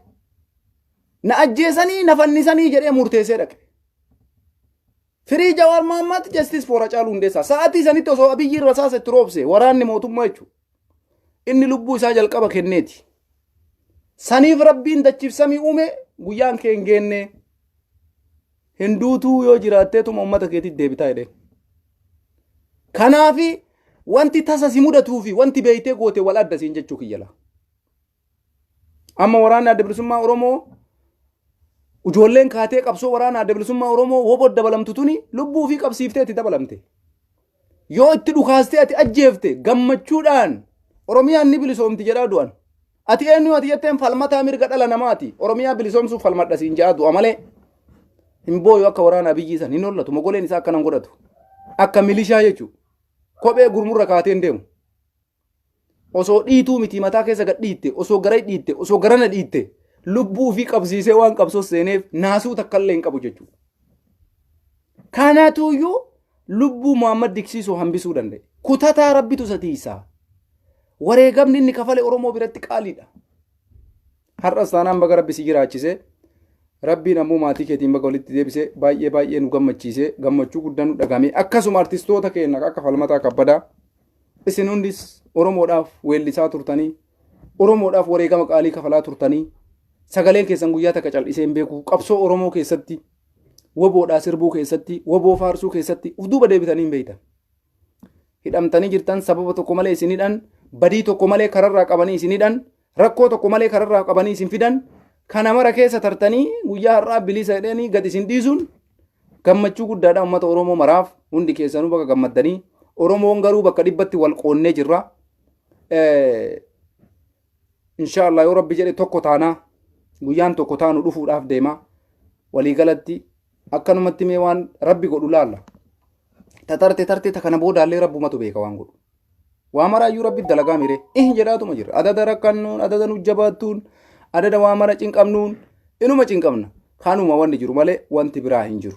na ajjeesanii na fannisanii jedhee murteessee dhaqe. Free Jawaar Mohammad Justice for Hacaaluu Hundeessaa sa'aatii sanitti osoo abiyyi rasaasa itti roobse waraanni mootummaa jechuudha. Inni lubbuu isaa jalqaba kenneeti. Saniif rabbiin dachiifsamii uume guyyaan kee hin geenne hinduutuu yoo jiraatteetuma uummata keetitti deebitaa jedhee. Kanaafi wanti tasa si mudatuu fi wanti beeytee goote wal adda siin jechuu kiyyala. Amma waraanni adda bilisummaa Oromoo ijoolleen kaatee qabsoo waraana adda bilisummaa Oromoo woboo dabalamtu tuni lubbuu fi qabsiiftee itti dabalamte. Yoo itti dhukaastee ati ajjeefte gammachuudhaan Oromiyaan ni bilisoomti jedhaa du'an. Ati eenyu ati jetteen falmataa mirga dhala namaati. Oromiyaa bilisoomsuuf falmadha siin jedhaa du'a malee. Hin booyu akka waraana abiyyi san hin hollatu mogoleen isaa akkanan godhatu. Akka milishaa jechuudha. Kophee gurmurra kaateen deemu. Osoo dhiituu miti mataa keessa gad dhiitte, osoo gara dhiitte, osoo garana dhiitte. Lubbuu fi qabsiisee waan qabsoo seeneef naasuu takkallee hin qabu jechuudha. Kanaatuyyuu lubbuu Muhammad Diksiisoo hambisuu danda'e. Kutataa rabbitu satiisaa. Wareegamni inni kafale Oromoo biratti qaaliidha. Har'as taanaan baga rabbi si jiraachise. Rabbiin ammoo maatii keetiin baga walitti deebisee baay'ee nu gammachiisee gammachuu guddaa nu dhagahame. Akkasuma artistoota keenya akka falmataa kabbadaa isin hundis Oromoodhaaf weellisaa turtanii Oromoodhaaf wareegama qaalii kafalaa turtanii sagaleen keessan guyyaa takka cal'iseen beeku qabsoo Oromoo keessatti woboodhaa sirbuu keessatti woboo faarsuu keessatti uf duuba deebitanii hin beeytan. Hidhamtanii jirtan sababa tokko malee isinidhaan badii tokko malee kararraa qabanii isinidhaan rakkoo tokko malee kararraa qabanii isin fidan kana mara keessa tartanii guyyaa har'aa bilisa jedhanii gad isin dhiisuun gammachuu guddaadha uummata Oromoo maraaf hundi keessanuu bakka gammaddanii Oromoon garuu bakka dhibbatti wal qoonnee jirra. Inshallah yoo rabbi jedhe tokko taanaa guyyaan tokko taanu dhufuudhaaf deema waliigalatti akkanumatti mee waan rabbi godhu laalla. Tarte kana boodaallee rabbumatu beeka waan godhu. Waa maraayyuu rabbi dalagaa mire jedhaatuma jira. Adada rakkannuun adada nu jabaattuun adada waa mara cinqabnuun inuma cinqabna. Kanuma wanni jiru malee wanti biraa hin jiru.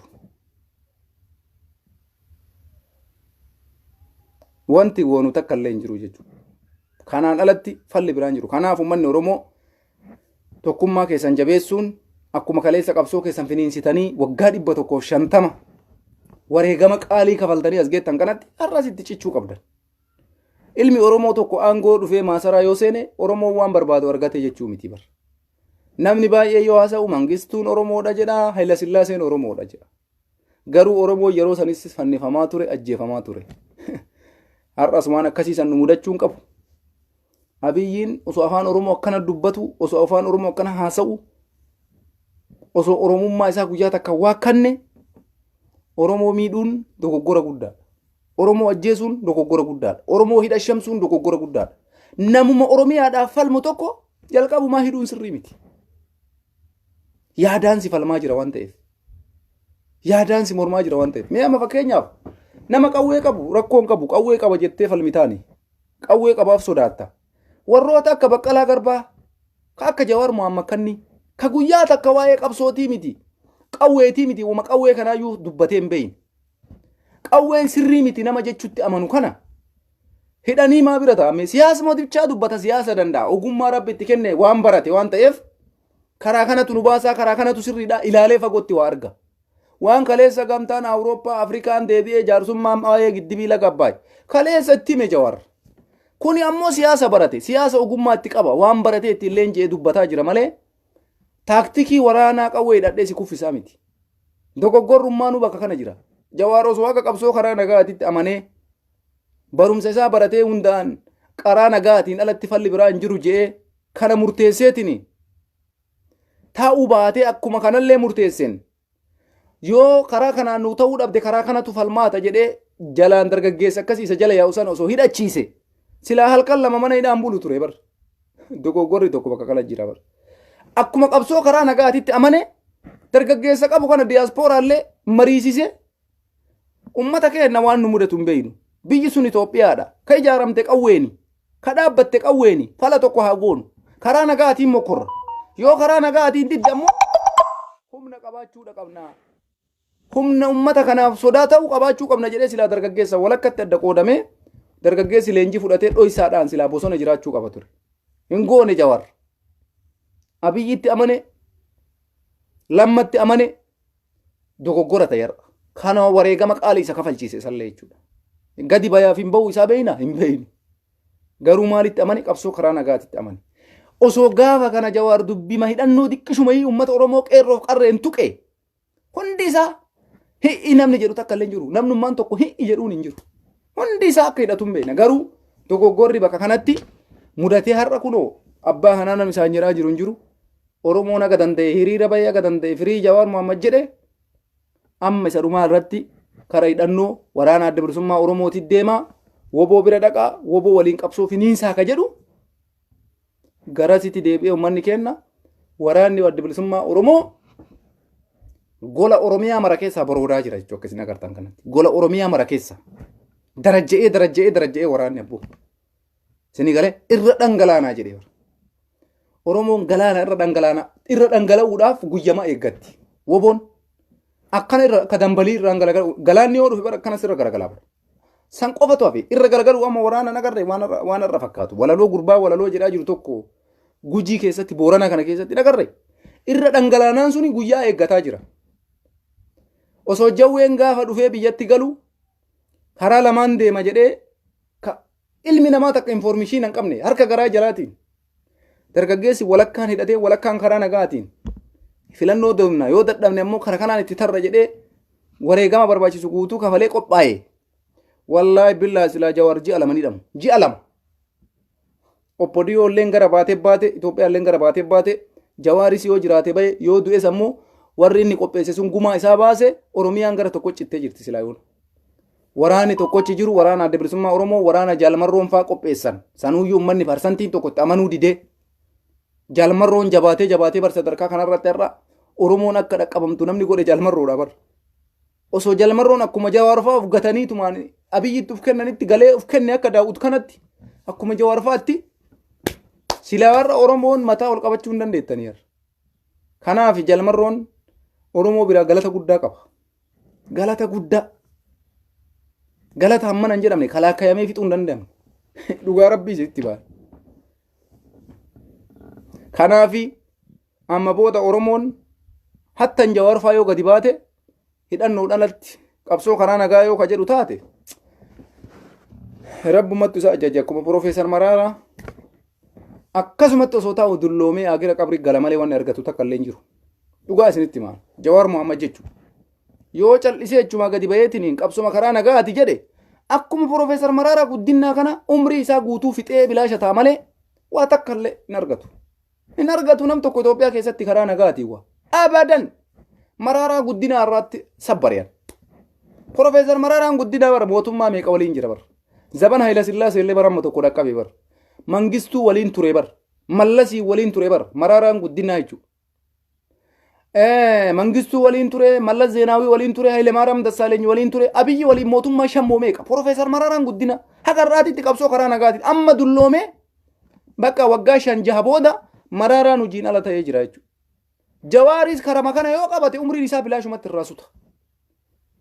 Wanti woonu takkallee hin jiru jechuudha. Kanaan alatti falli biraan jiru. Kanaaf uummanni Oromoo tokkummaa keessan jabeessuun akkuma kaleessa qabsoo keessan finiinsitanii waggaa 150 wareegama qaalii kafaltanii as geettan kanatti har'as itti cichuu qabdan. Ilmi Oromoo tokko aangoo dhufee maasaraa yoo seene Oromoon waan barbaadu argate jechuu miti bar. Namni baay'ee yoo haasa'u mangistuun Oromoodha jedha, Haayila Sillaaseen Oromoodha jedha. Garuu Oromoo yeroo sanis fannifamaa ture, ajjeefamaa ture. Har'as waan akkasiisan nu mudachuun qabu. Abiyyiin osoo afaan Oromoo akkana dubbatu, osoo afaan Oromoo akkana haasa'u, osoo Oromummaa isaa guyyaa takka waakkanne Oromoo miidhuun dogoggora guddaadha. Oromoo ajjeesuun dogoggora guddaadha. Oromoo hidha shamsuun dogoggora guddaadha. Namuma Oromiyaadhaaf falmu tokko jalqabumaa hidhuun sirrii miti. Yaadaan si falmaa jira waan ta'eef. Yaadaan si mormaa jira waan ta'eef. Mee amma fakkeenyaaf nama qawwee qabu rakkoon qabu qawwee qaba jettee falmitaani. Qawwee qabaaf sodaatta. Warroota akka Baqqalaa Garbaa ka akka Jawaar Mohammad kanni ka guyyaa takka waa'ee qabsootii miti. Qawweetii miti wama qawwee kanaayyuu dubbatee hin beeyin. Qawween sirrii miti nama jechuutti amanu kana. Hidhanii maa bira taa'ame siyaasa mootichaa dubbata siyaasa danda'a ogummaa rabbi itti kenne waan barate waan ta'eef karaa kanatu nu baasaa karaa kanatu sirriidha ilaalee fagootti waa arga. Waan kaleessa gamtaan Awurooppaa Afrikaan deebi'ee jaarsummaan baay'ee giddibii laga Abbaay kaleessa itti hime Jawaar. Kuni ammoo siyaasa barate siyaasa ogummaatti qaba waan barate itti illee jee dubbataa jira malee taaktikii waraanaa qawwee hidhadhee si kuffisaa miti. Dogoggorrummaa nu bakka kana jira. Jawaar osoo akka qabsoo karaa nagaatitti amanee barumsa isaa baratee hundaan karaa nagaatiin alatti falli biraa hin jiru jee kana murteesseetini taa'uu baatee akkuma kanallee murteessen yoo karaa kanaan nu ta'uu dhabde karaa kanatu falmaata jedhee jalaan dargaggeessa akkasii isa jala yaa'u sana osoo hidhachiise silaa halkan lama mana hidhaan bulu ture bar. Dogoggorri tokko bakka kala jira bar. Akkuma qabsoo karaa nagaatitti amane dargaggeessa qabu kana diyaasporaallee mariisise ummata keenya waan nu mudatu hin beeynu. Biyyi sun Itoophiyaadha. Ka ijaaramte qawweeni. Ka dhaabbatte qawweeni. Fala tokko haa goonu. Karaa nagaatiin mokorra. Yoo karaa nagaatiin diddamu humna qabaachuudha qabna. Humna ummata kanaaf sodaa ta'uu qabaachuu qabna jedhee silaa dargaggeessa walakkatti adda qoodamee dargaggeessi leenjii fudhatee dho'isaadhaan silaa bosona jiraachuu qaba ture. Hin goone Jawaar. Abiyyitti amane lammatti amane dogoggora ta'eera. Kana wareegama qaalii isa kafalchiise sallee jechuudha. Gadi bayaaf hin bahu isaa beeyna hin beeynu. Garuu maalitti amane qabsoo karaa nagaatitti amane. Osoo gaafa kana Jawaar dubbima hidhannoo diqqishuma uummata Oromoo qeerroof qarreen tuqe hundi isaa hi'i namni jedhu takka illee hin jiru. Namnummaan tokko hi'i jedhuun hin jiru. Hundi isaa akka hidhatu hin beekna. Garuu dogoggorri bakka kanatti mudatee har'a kunoo abbaa kanaa namni isaan jiraa jiru hin jiru. Oromoon aga danda'e hiriira bahee aga danda'e firii Jawaar Muhammad jedhe amma isa dhumaa irratti karaa hidhannoo waraana adda bilisummaa Oromootti deemaa woboo bira dhaqaa woboo waliin qabsoo finiinsaa ka jedhu garasitti deebi'ee uummanni kenna waraanni adda bilisummaa Oromoo gola Oromiyaa mara keessaa baroodaa jira jechuudha akkasiin agartan kanatti gola Oromiyaa mara keessa darajja'ee waraanni abboo sini galee irra dhangalaanaa jedhee Oromoon galaana irra dhangala'uudhaaf guyyamaa eeggatti woboon akkana irra kadambalii irra galaanni yoo dhufe bara akkanas irra garagalaa bara. San qofatu hafe irra garagalu amma waraana nagarre waan irra fakkaatu walaloo gurbaa walaloo jedhaa jiru tokko Gujii keessatti Boorana kana keessatti nagarre irra dhangalaanaan suni guyyaa eeggataa jira. Osoo jawween gaafa dhufee biyyatti galu karaa lamaan deema jedhee ilmi namaa takka informeeshinii hin qabne harka garaa jalaatiin dargaggeessi walakkaan hidhatee walakkaan karaa nagaatiin filannoo doomna yoo dadhabne ammoo karaa kanaan itti tarra jedhee wareegama barbaachisu guutuu kafalee qophaa'e. Wallahi billahi silaa Jawaar ji'a lama ni dhamu. Ji'a lama. ODDU illeen gara baate Itoophiyaa illeen gara baate Jawaaris yoo jiraate bahe yoo du'es ammoo warri inni qopheesse sun gumaa isaa baase Oromiyaan gara tokko cittee jirti silaa yoon. Waraanni tokkochi jiru waraana adda bilisummaa Oromoo waraana Jaalmarroon faa qopheessan. Sanuuyyuu uummanni parsantiin tokkotti amanuu didee Jaalmarroon jabaatee bar sadarkaa kanarratti irra Oromoon akka dhaqqabamtu namni godhe Jaalmarroodha bar. Osoo Jaalmarroon akkuma Jawaar fa'aa ufgataniitumaan Abiyyitti uf kennanitti galee uf kenne akka Daawud kanatti akkuma Jawaar fa'aatti silaa warra Oromoon mataa ol qabachuu hin dandeettanii. Kanaaf Jaalmarroon Oromoo biraa galata guddaa qaba. Galata guddaa. Galata hammana hin jedhamne kalaakayamee fixuu hin danda'amne. Dhugaa Rabbii isitti ba'a. Kanaafi amma booda Oromoon hattan Jawaar fa'aa yoo gadi baate hidhannoodhaan alatti qabsoo karaa nagaa yoo ka jedhu taate Rabbumatti isa ajaja akkuma Profeesar Maraaraa akkasumatti osoo taa'u dulloomee agira qabri gala malee waan argatu takka illee hin jiru. Dhugaa isinitti maal Jawaar Muhammad jechuudha. Yoo callisee jechuuma gadi bayeetiin qabsoma karaa nagaati jedhe akkuma Profeesar Maraaraa guddinaa kana umrii isaa guutuu fixee bilaasha ta'a malee waa takka illee hin argatu. Hin argatu nam tokko Itoophiyaa keessatti karaa nagaati waa. Abadan Maraaraa guddinaa irratti sabbariyan. Profeesar Maraaraan guddinaa bara mootummaa meeqa waliin jira bara. Zaban Haayila Sillaasee illee bara tokko dhaqqabe bara. Mangistuu waliin ture bara. Mallasii waliin ture bara. Maraaraan guddinaa jechuudha. Mangistuu waliin ture, Mallas Zeenaawii waliin ture, Haayile Maariyaam Dassaaleny waliin ture, Abiyyi waliin mootummaa shammoo meeqa. Profeesar Maraaraan guddina haga irraatitti qabsoo karaa nagaati. Amma dulloomee bakka waggaa 5 booda Maraaraan hojiin ala ta'ee jira jechuudha. Jawaaris karama kana yoo qabate umriin isaa bilaashumatti irraa suta.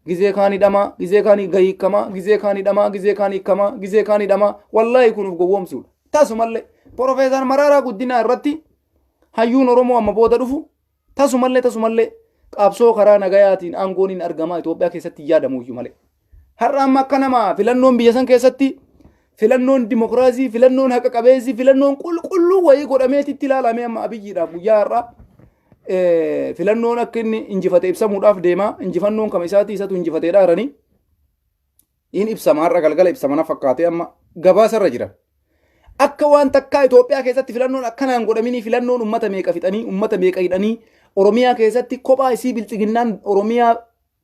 Gizee kaanii dhamaa, gizee kaanii gahiikamaa, gizee kaanii dhamaa, gizee kaanii hiikamaa, gizee kaanii dhamaa. Wallaahi kunuuf gowwoomsuudha. Tasumallee Profeesar Maraaraa guddinaa irratti hayyuun Oromoo amma booda dhufu tasumallee qabsoo karaa nagayaatiin aangoon hin argamaa Itoophiyaa keessatti yaadamuyyuu malee. Har'a amma akka nama filannoon biyya san keessatti filannoon dimokiraasii, filannoon haqa qabeessi, filannoon qulqulluu wayii godhameetitti ilaalamee amma abiyyiidhaaf guyyaa har'a filannoon akka inni injifate ibsamuudhaaf deema. Injifannoon kama isaati isatu injifateedha haranii. In ibsama har'a galgala ibsamana fakkaatee amma gabaasarra jira. Akka waan takkaa Itoophiyaa keessatti filannoon akkanaan godhamini filannoon uummata meeqa fixanii uummata meeqa hidhanii Oromiyaa keessatti kophaa isii bilchiginnaan Oromiyaa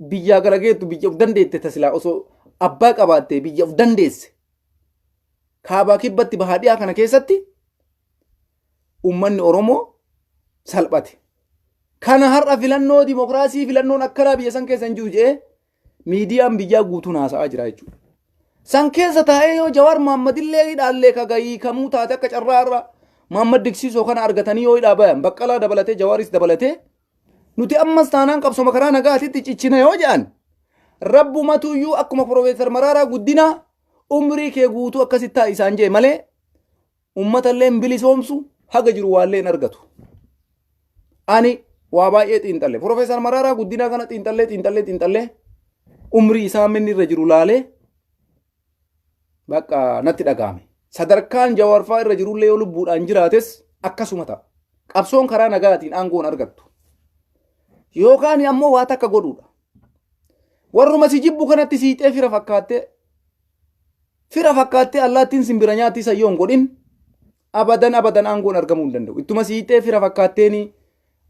biyyaa galageettu biyya of dandeette tasilaa osoo abbaa qabaattee biyya of dandeesse. Kaabaa kibbatti bahaadhiyaa kana keessatti uummanni Oromoo salphate. Kana har'a filannoo dimokiraasii filannoon akkanaa biyya san keessa hin jiru jedhee miidiyaan biyyaa guutuun haasa'aa jira jechuudha. San keessa taa'ee yoo Jawaar Mohammadillee hidhaallee kagayii kamuu taate akka carraa irra Mohammad Diksiisoo kana argatanii yoo hidhaa bayan Baqqalaa dabalatee Jawaaris dabalatee nuti ammas taanaan qabsoo karaa nagaatitti ciccina yoo jedhan rabbumatuyyuu akkuma Profeesar Maraaraa Guddinaa umrii kee guutuu akkasitti ta'a isaan jee malee uummatallee hin bilisoomsu haga jiru waallee hin argatu. Ani waa baay'ee xiinxalle Profeesar Maraaraa Guddinaa kana xiinxallee umrii isaa minni irra jiru laalee bakka natti dhagahame. Sadarkaan Jawaarfaa irra jirullee yoo lubbuudhaan jiraates akkasuma ta'a. Qabsoon karaa nagaatiin aangoon argattu. Yookaan ammoo waa takka godhuudha. Warruma si jibbu kanatti siixee fira fakkaattee allaattiin simbira nyaatti sayyoon godhin abadan aangoon argamuu hin danda'u. Ittuma siixee fira fakkaatteeni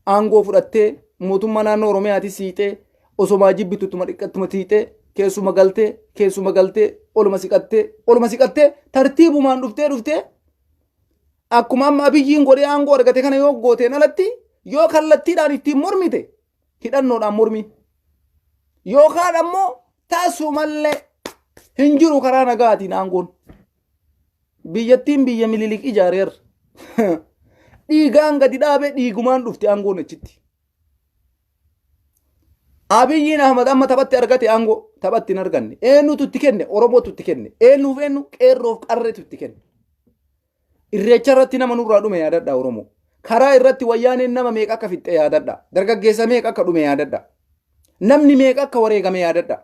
aangoo fudhattee mootummaa naannoo Oromiyaatti siixee osomaa jibbitu ittuma dhiqqattuma siixee keessuma galtee oluma siqattee tartiibumaan dhuftee akkuma amma abiyyiin godhee aangoo argate kana yoo gooteen alatti yoo kallattiidhaan ittiin mormite hidhannoodhaan mormi yookaan ammoo taasumallee hin jiru karaa nagaatiin aangoon biyyattiin biyya mililik ijaareerra dhiigaan gadi dhaabee dhiigumaan dhufte aangoon achitti. Abiyyiin Ahmad amma taphatti argate aangoo taphatti hin arganne eenyutu itti kenne Oromootu itti kenne eenyuuf qeerroof qarreetu itti kenne. Irreecha irratti nama nurraa dhume yaadadha Oromoo. Karaa irratti wayyaaneen nama meeqa akka fixxe yaadadha. Dargaggeessa meeqa akka dhume yaadadha. Namni meeqa akka wareegame yaadadha.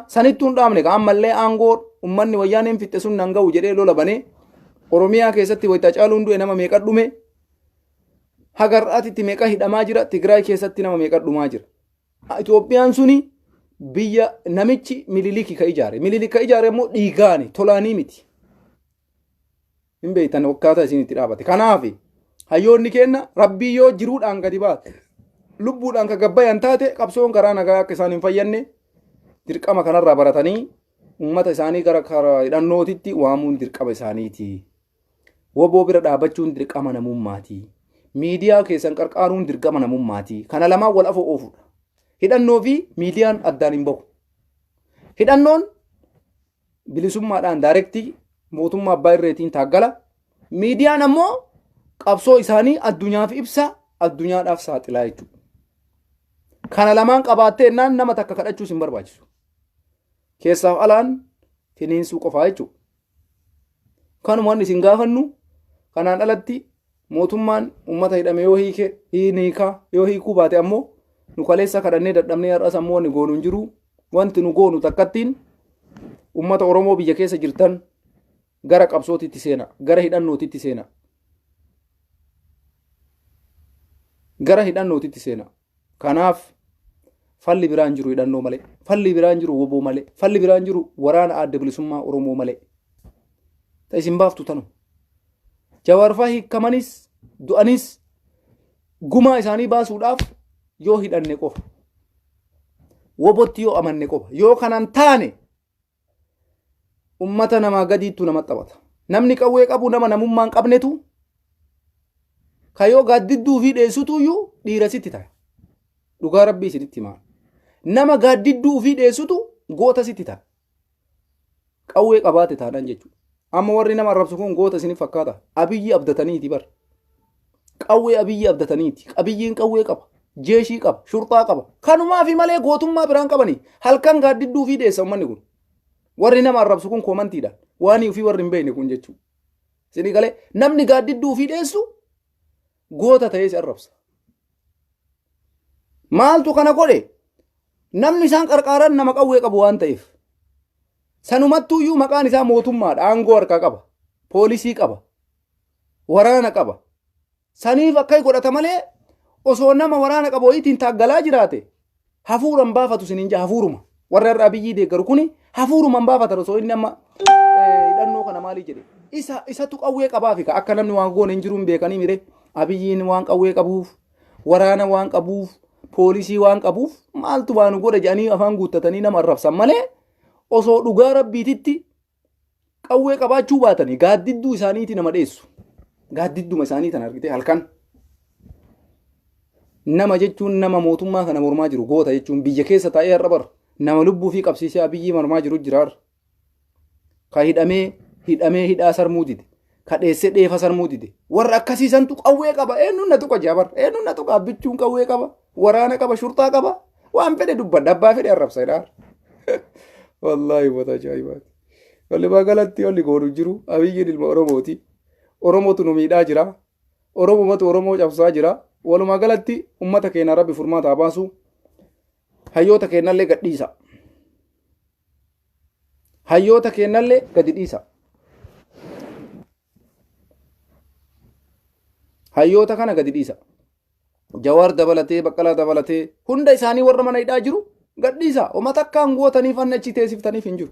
Sanittuu hin dhaamne ammallee aangoo uummanni wayyaaneen fixxe sun nan ga'u jedhee lola banee Oromiyaa keessatti wayita caaluun du'e nama meeqa dhume. Hagarraatitti meeqa hidhamaa jira. Tigraay keessatti nama meeqa dhumaa jira. Itoophiyaan suni biyya namichi Miniliki ka ijaare. Miniliki ka ijaare immoo dhiigaani tolaanii miti. Hin beektan akkaataa isin itti dhaabate. Kanaaf hayyoonni kenna rabbii yoo jiruudhaan gadi baate lubbuudhaan ka gabbayan taate qabsoon karaa nagaa akka isaan hin fayyanne dirqama kanarraa baratanii uummata isaanii gara karaa hidhannootitti waamuun dirqama isaaniiti. Woboo bira dhaabachuun dirqama namummaati. Miidiyaa keessan qarqaaruun dirqama namummaati. Kana lamaan wal afoo oofudha. Hidhannoo fi miidiyaan addaan hin bahu. Hidhannoon bilisummaadhaan daayirektii mootummaa abbaa irreetiin taaggala. Miidiyaan ammoo qabsoo isaanii addunyaaf ibsa addunyaadhaaf saaxilaa jechuudha. Kana lamaan qabaattee ennaan nama takka kadhachuus hin barbaachisu. Keessaaf alaan finiinsuu qofaa jechuudha. Kanumaan isin gaafannu kanaan alatti mootummaan uummata hidhame yoo hiikuu baate ammoo nu kaleessa kadhannee dadhabnee har'as ammoo wanni goonu hin jiru. Wanti nu goonu takkattiin uummata Oromoo biyya keessa jirtan gara qabsootitti seena, gara hidhannootitti seena. Gara hidhannootitti seena. Kanaaf falli biraan jiru hidhannoo malee, falli biraan jiru woboo malee, falli biraan jiru waraana adda bilisummaa Oromoo malee. Ta isin baaftu tanu. Jawaarfaa hiikkamanis du'anis gumaa isaanii baasuudhaaf yoo hidhanne qofa. Wobotti yoo amanne qofa. Yoo kanan taane ummata namaa gadiittu nama taphata. Namni qawwee qabu nama namummaan qabnetu kayoo gaaddidduu fi dheessutuyyuu dhiira sitti ta'a. Dhugaa rabbii isinitti himaa. Nama gaaddidduu fi dheessutu goota sitti ta'a. Qawwee qabaate taadhaan jechuudha. Amma warri nama arrabsu kun goota isinif fakkaata. Abiyyi abdataniiti bar. Qawwee abiyyi abdataniiti. Abiyyiin qawwee qaba. Jeeshii qaba. Shurxaa qaba. Kanumaa fi malee gootummaa biraan qabanii halkan gaaddidduu fi dheessa ummanni kun. Warri nama arrabsu kun koomantiidhaan. Waanii fi warri hin beekne kun jechuudha. Isinii galee namni gaaddidduu fi dheessu goota ta'ee si arrabsa. Maaltu kana godhe? Namni isaan qarqaaran nama qawwee qabu waan ta'eef. Sanumattuuyyuu maqaan isaa mootummaadha. Aangoo harkaa qaba. Poolisii qaba. Waraana qaba. Saniif akka godhata malee osoo nama waraana qabu wayiitiin taaggalaa jiraate hafuuran baafatu sinin jaa hafuuruma. Warra irraa biyyii deeggaru kuni hafuuruman baafatan osoo inni amma hidhannoo kana maalii jedhe. Isatu qawwee qabaafi akka namni waan goone hin jiru hin beekanii mire. Abiyyiin waan qawwee qabuuf, waraana waan qabuuf, poolisii waan qabuuf maaltu baanu godha jedhanii afaan guuttatanii nama arrabsan malee osoo dhugaa rabbiititti qawwee qabaachuu baatanii gaaddidduu isaaniiti nama dheessu. Gaaddidduma isaanii tan argite halkan. Nama jechuun nama mootummaa kana mormaa jiru goota jechuun biyya keessa taa'ee har'a bara nama lubbuu fi qabsiisee abiyyii mormaa jiru jiraar. Ka hidhamee hidhaa sarmuu dide. Ka dheessee dheefa sarmuu dide. Warra akkasiisantu qawwee qaba. Eenyuun na tuqa jaabar. Eenyuun na tuqa abbichuun qawwee qaba. Waraana qaba. Shurtaa qaba. Waan fedhe dubbadha. Abbaa fedhe arrabsa jedhaa. Wallaahi wata ajaa'ibaati. Walli magaalatti walli goodu jiru abiyyiin ilma Oromooti. Oromootu nu miidhaa jira. Oromumatu Oromoo cabsaa jira. Walumaa galatti ummata keenya rabbi furmaata baasu. Hayyoota keenyallee gadhiisa. Hayyoota keenyallee gadi dhiisa. Hayyoota kana gadi dhiisa. Jawaar dabalatee Baqqalaa dabalatee hunda isaanii warra mana hidhaa jiru gadhiisa. Uummata akkaan gootanii fanni achi teessiftaniif hin jiru.